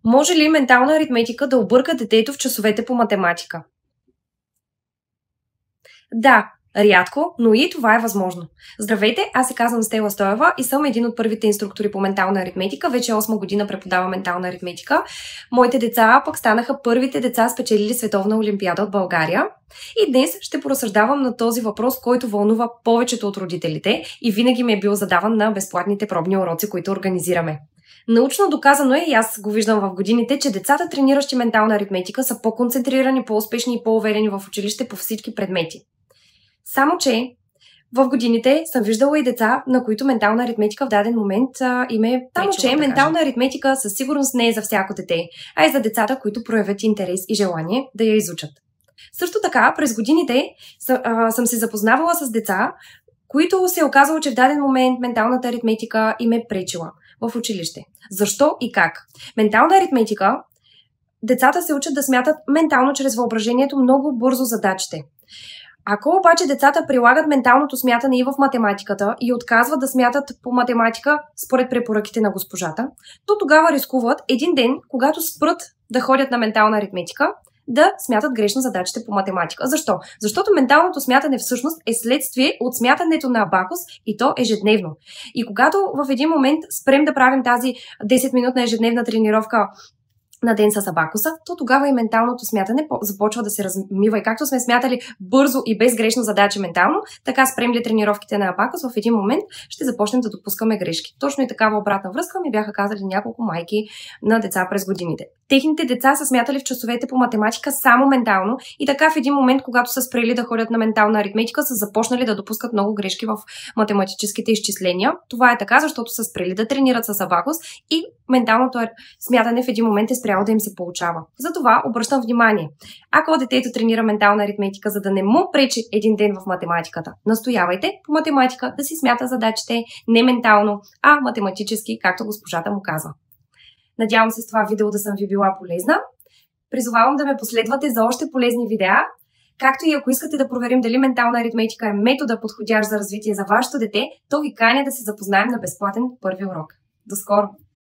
Може ли ментална аритметика да обърка детето в часовете по математика? Да, рядко, но и това е възможно. Здравейте, аз се казвам Стела Стоева и съм един от първите инструктори по ментална аритметика. Вече 8 година преподавам ментална аритметика. Моите деца пък станаха първите деца, спечелили Световна олимпиада от България. И днес ще поразсъждавам на този въпрос, който вълнува повечето от родителите и винаги ми е бил задаван на безплатните пробни уроци, които организираме. Научно доказано е, и аз го виждам в годините, че децата, трениращи ментална аритметика, са по-концентрирани, по-успешни и по-уверени в училище по всички предмети. Само че в годините съм виждала и деца, на които ментална аритметика в даден момент им е пречила. Само че ментална аритметика със сигурност не е за всяко дете, а е за децата, които проявят интерес и желание да я изучат. Също така, през годините съм се запознавала с деца, които се е оказало, че в даден момент менталната аритметика им е пречила в училище. Защо и как? Ментална аритметика, децата се учат да смятат ментално чрез въображението много бързо задачите. Ако обаче децата прилагат менталното смятане и в математиката и отказват да смятат по математика според препоръките на госпожата, то тогава рискуват един ден, когато спрат да ходят на ментална аритметика, да смятат грешно задачите по математика. Защо? Защото менталното смятане всъщност е следствие от смятането на абакус и то ежедневно. И когато в един момент спрем да правим тази 10-минутна ежедневна тренировка на ден с абакуса, то тогава и менталното смятане започва да се размива. И както сме смятали бързо и без грешна задача ментално, така спрем ли тренировките на абакус, в един момент ще започнем да допускаме грешки. Точно и такава обратна връзка ми бяха казали няколко майки на деца през годините. Техните деца са смятали в часовете по математика само ментално и така в един момент, когато са спрели да ходят на ментална аритметика, са започнали да допускат много грешки в математическите изчисления. Това е така, защото са спрели да тренират с абакус и менталното смятане в един момент е спряло да им се получава. Затова обръщам внимание. Ако детето тренира ментална аритметика, за да не му пречи един ден в математиката, настоявайте по математика да си смята задачите не ментално, а математически, както госпожата му казва. Надявам се с това видео да съм ви била полезна. Призовавам да ме последвате за още полезни видеа, както и ако искате да проверим дали ментална аритметика е метода подходящ за развитие за вашето дете, то ви каня да се запознаем на безплатен първи урок. До скоро!